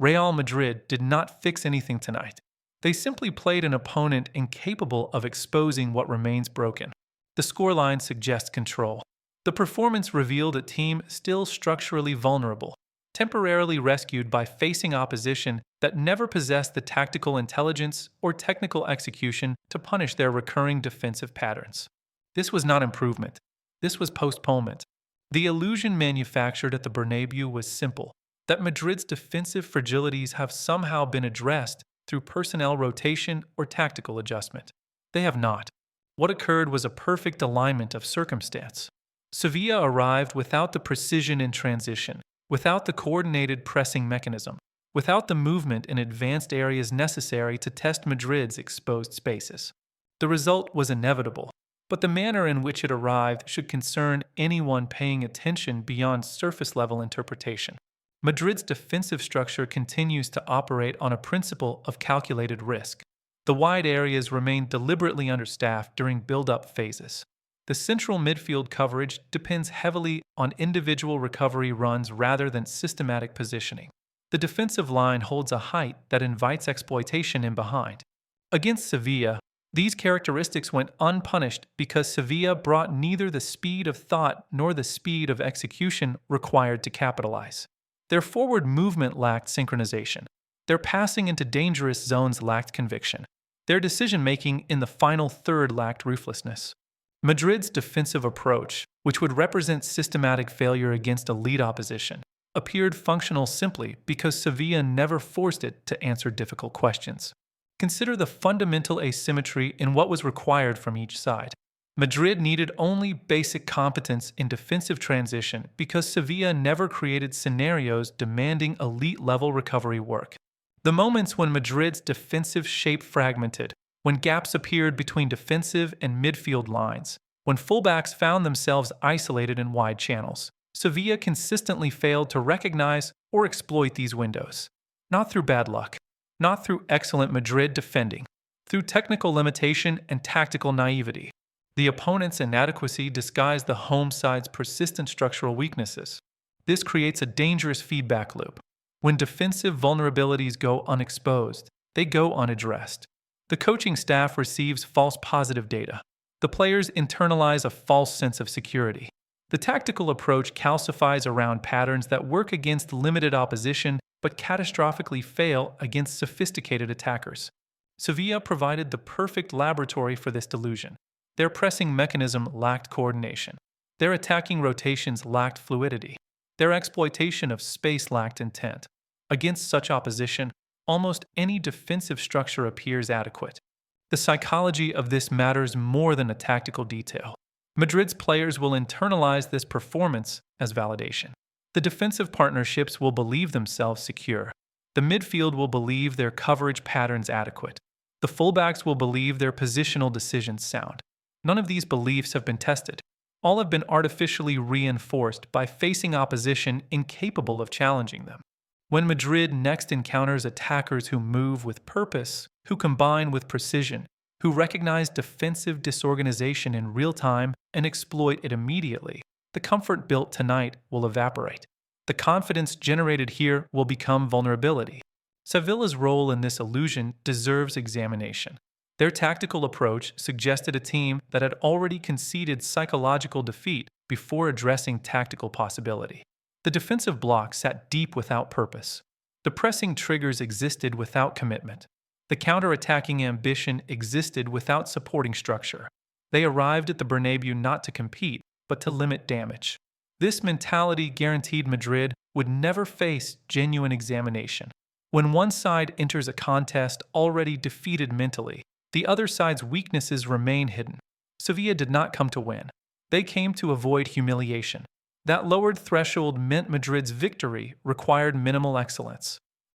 Real Madrid did not fix anything tonight. They simply played an opponent incapable of exposing what remains broken. The scoreline suggests control. The performance revealed a team still structurally vulnerable, temporarily rescued by facing opposition that never possessed the tactical intelligence or technical execution to punish their recurring defensive patterns. This was not improvement. This was postponement. The illusion manufactured at the Bernabéu was simple, that Madrid's defensive fragilities have somehow been addressed through personnel rotation or tactical adjustment. They have not. What occurred was a perfect alignment of circumstance. Sevilla arrived without the precision in transition, without the coordinated pressing mechanism, without the movement in advanced areas necessary to test Madrid's exposed spaces. The result was inevitable, but the manner in which it arrived should concern anyone paying attention beyond surface-level interpretation. Madrid's defensive structure continues to operate on a principle of calculated risk. The wide areas remain deliberately understaffed during build-up phases. The central midfield coverage depends heavily on individual recovery runs rather than systematic positioning. The defensive line holds a height that invites exploitation in behind. Against Sevilla, these characteristics went unpunished because Sevilla brought neither the speed of thought nor the speed of execution required to capitalize. Their forward movement lacked synchronization. Their passing into dangerous zones lacked conviction. Their decision-making in the final third lacked ruthlessness. Madrid's defensive approach, which would represent systematic failure against elite opposition, appeared functional simply because Sevilla never forced it to answer difficult questions. Consider the fundamental asymmetry in what was required from each side. Madrid needed only basic competence in defensive transition because Sevilla never created scenarios demanding elite-level recovery work. The moments when Madrid's defensive shape fragmented, when gaps appeared between defensive and midfield lines, when fullbacks found themselves isolated in wide channels, Sevilla consistently failed to recognize or exploit these windows. Not through bad luck, not through excellent Madrid defending, through technical limitation and tactical naivety. The opponent's inadequacy disguised the home side's persistent structural weaknesses. This creates a dangerous feedback loop. When defensive vulnerabilities go unexposed, they go unaddressed. The coaching staff receives false positive data. The players internalize a false sense of security. The tactical approach calcifies around patterns that work against limited opposition but catastrophically fail against sophisticated attackers. Sevilla provided the perfect laboratory for this delusion. Their pressing mechanism lacked coordination. Their attacking rotations lacked fluidity. Their exploitation of space lacked intent. Against such opposition, almost any defensive structure appears adequate. The psychology of this matters more than a tactical detail. Madrid's players will internalize this performance as validation. The defensive partnerships will believe themselves secure. The midfield will believe their coverage patterns adequate. The fullbacks will believe their positional decisions sound. None of these beliefs have been tested. All have been artificially reinforced by facing opposition incapable of challenging them. When Madrid next encounters attackers who move with purpose, who combine with precision, who recognize defensive disorganization in real time and exploit it immediately, the comfort built tonight will evaporate. The confidence generated here will become vulnerability. Sevilla's role in this illusion deserves examination. Their tactical approach suggested a team that had already conceded psychological defeat before addressing tactical possibility. The defensive block sat deep without purpose. The pressing triggers existed without commitment. The counter-attacking ambition existed without supporting structure. They arrived at the Bernabéu not to compete, but to limit damage. This mentality guaranteed Madrid would never face genuine examination. When one side enters a contest already defeated mentally, the other side's weaknesses remain hidden. Sevilla did not come to win. They came to avoid humiliation. That lowered threshold meant Madrid's victory required minimal excellence.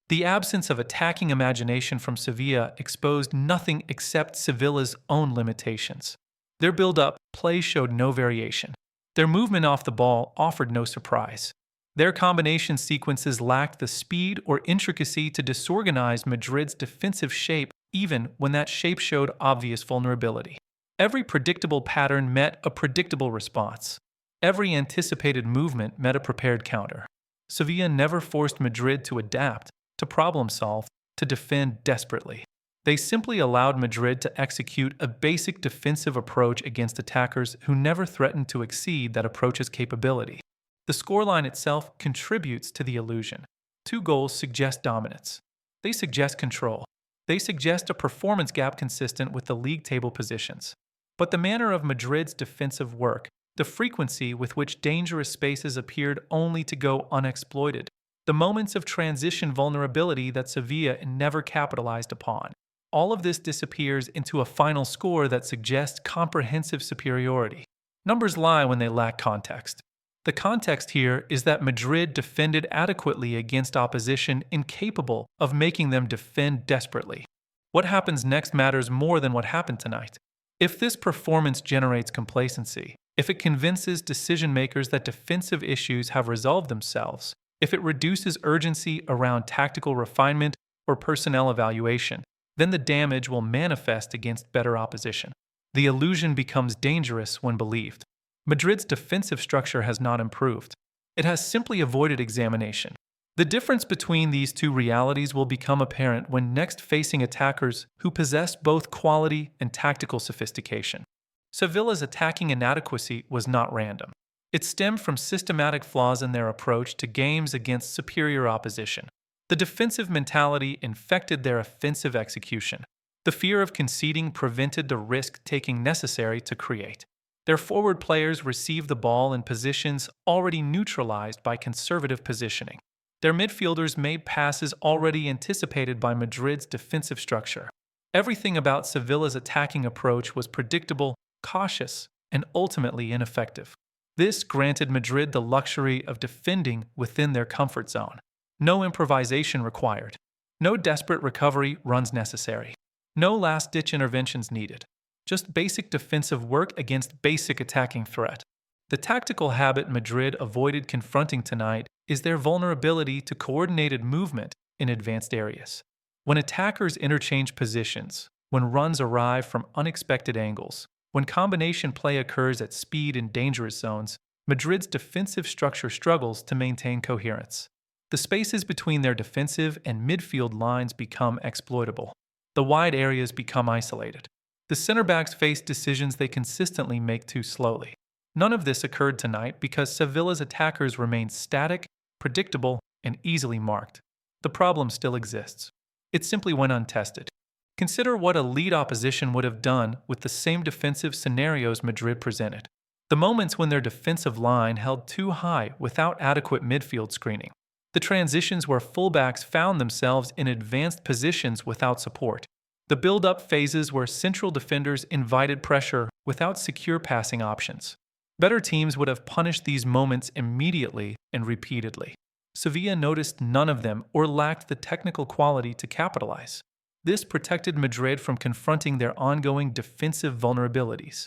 The absence of attacking imagination from Sevilla exposed nothing except Sevilla's own limitations. Their build-up play showed no variation. Their movement off the ball offered no surprise. Their combination sequences lacked the speed or intricacy to disorganize Madrid's defensive shape even when that shape showed obvious vulnerability. Every predictable pattern met a predictable response. Every anticipated movement met a prepared counter. Sevilla never forced Madrid to adapt. to problem solve, to defend desperately. They simply allowed Madrid to execute a basic defensive approach against attackers who never threatened to exceed that approach's capability. The scoreline itself contributes to the illusion. Two goals suggest dominance. They suggest control. They suggest a performance gap consistent with the league table positions. But the manner of Madrid's defensive work, the frequency with which dangerous spaces appeared only to go unexploited, the moments of transition vulnerability that Sevilla never capitalized upon, all of this disappears into a final score that suggests comprehensive superiority. Numbers lie when they lack context. The context here is that Madrid defended adequately against opposition incapable of making them defend desperately. What happens next matters more than what happened tonight. If this performance generates complacency, if it convinces decision-makers that defensive issues have resolved themselves, if it reduces urgency around tactical refinement or personnel evaluation, then the damage will manifest against better opposition. The illusion becomes dangerous when believed. Madrid's defensive structure has not improved. It has simply avoided examination. The difference between these two realities will become apparent when next facing attackers who possess both quality and tactical sophistication. Sevilla's attacking inadequacy was not random. It stemmed from systematic flaws in their approach to games against superior opposition. The defensive mentality infected their offensive execution. The fear of conceding prevented the risk-taking necessary to create. Their forward players received the ball in positions already neutralized by conservative positioning. Their midfielders made passes already anticipated by Madrid's defensive structure. Everything about Sevilla's attacking approach was predictable, cautious, and ultimately ineffective. This granted Madrid the luxury of defending within their comfort zone. No improvisation required. No desperate recovery runs necessary. No last-ditch interventions needed. Just basic defensive work against basic attacking threat. The tactical habit Madrid avoided confronting tonight is their vulnerability to coordinated movement in advanced areas. When attackers interchange positions, when runs arrive from unexpected angles, when combination play occurs at speed in dangerous zones, Madrid's defensive structure struggles to maintain coherence. The spaces between their defensive and midfield lines become exploitable. The wide areas become isolated. The center backs face decisions they consistently make too slowly. None of this occurred tonight because Sevilla's attackers remained static, predictable, and easily marked. The problem still exists. It simply went untested. Consider what a lead opposition would have done with the same defensive scenarios Madrid presented. The moments when their defensive line held too high without adequate midfield screening. The transitions where fullbacks found themselves in advanced positions without support. The build-up phases where central defenders invited pressure without secure passing options. Better teams would have punished these moments immediately and repeatedly. Sevilla noticed none of them or lacked the technical quality to capitalize. This protected Madrid from confronting their ongoing defensive vulnerabilities.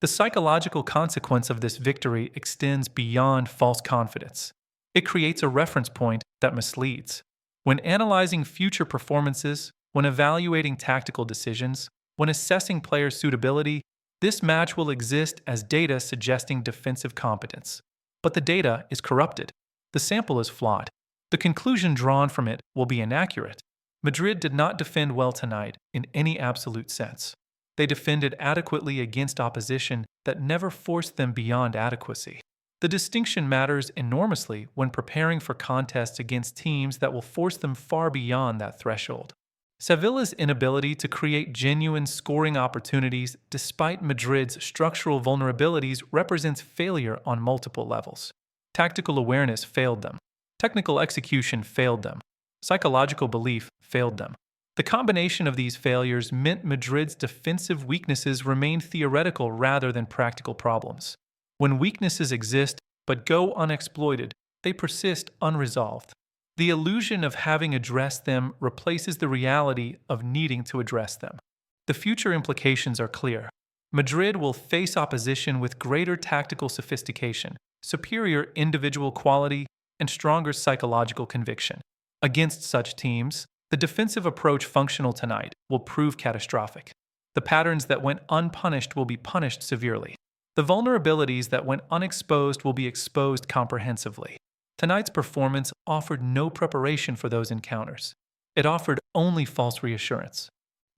The psychological consequence of this victory extends beyond false confidence. It creates a reference point that misleads. When analyzing future performances, when evaluating tactical decisions, when assessing player suitability, this match will exist as data suggesting defensive competence. But the data is corrupted. The sample is flawed. The conclusion drawn from it will be inaccurate. Madrid did not defend well tonight in any absolute sense. They defended adequately against opposition that never forced them beyond adequacy. The distinction matters enormously when preparing for contests against teams that will force them far beyond that threshold. Sevilla's inability to create genuine scoring opportunities despite Madrid's structural vulnerabilities represents failure on multiple levels. Tactical awareness failed them. Technical execution failed them. Psychological belief failed them. The combination of these failures meant Madrid's defensive weaknesses remained theoretical rather than practical problems. When weaknesses exist but go unexploited, they persist unresolved. The illusion of having addressed them replaces the reality of needing to address them. The future implications are clear. Madrid will face opposition with greater tactical sophistication, superior individual quality, and stronger psychological conviction. Against such teams, the defensive approach functional tonight will prove catastrophic. The patterns that went unpunished will be punished severely. The vulnerabilities that went unexposed will be exposed comprehensively. Tonight's performance offered no preparation for those encounters. It offered only false reassurance.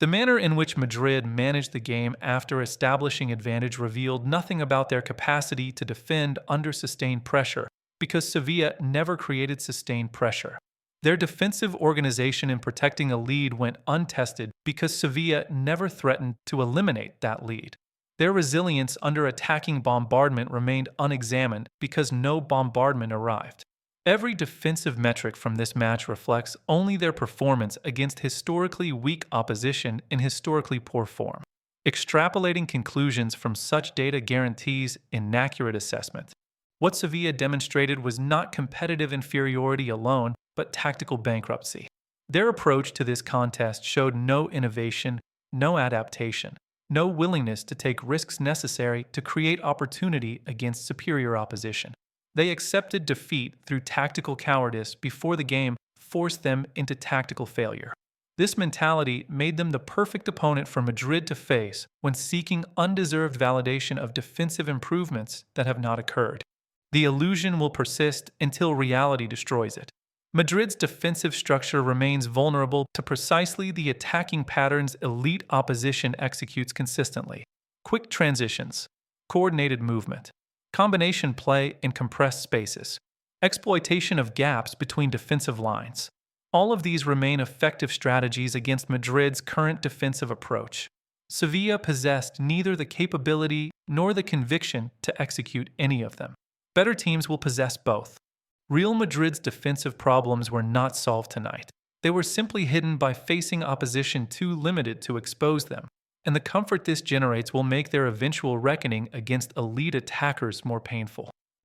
The manner in which Madrid managed the game after establishing advantage revealed nothing about their capacity to defend under sustained pressure, because Sevilla never created sustained pressure. Their defensive organization in protecting a lead went untested because Sevilla never threatened to eliminate that lead. Their resilience under attacking bombardment remained unexamined because no bombardment arrived. Every defensive metric from this match reflects only their performance against historically weak opposition in historically poor form. Extrapolating conclusions from such data guarantees inaccurate assessment. What Sevilla demonstrated was not competitive inferiority alone, but tactical bankruptcy. Their approach to this contest showed no innovation, no adaptation, no willingness to take risks necessary to create opportunity against superior opposition. They accepted defeat through tactical cowardice before the game forced them into tactical failure. This mentality made them the perfect opponent for Madrid to face when seeking undeserved validation of defensive improvements that have not occurred. The illusion will persist until reality destroys it. Madrid's defensive structure remains vulnerable to precisely the attacking patterns elite opposition executes consistently. Quick transitions, coordinated movement, combination play in compressed spaces, exploitation of gaps between defensive lines. All of these remain effective strategies against Madrid's current defensive approach. Sevilla possessed neither the capability nor the conviction to execute any of them. Better teams will possess both. Real Madrid's defensive problems were not solved tonight. They were simply hidden by facing opposition too limited to expose them, and the comfort this generates will make their eventual reckoning against elite attackers more painful.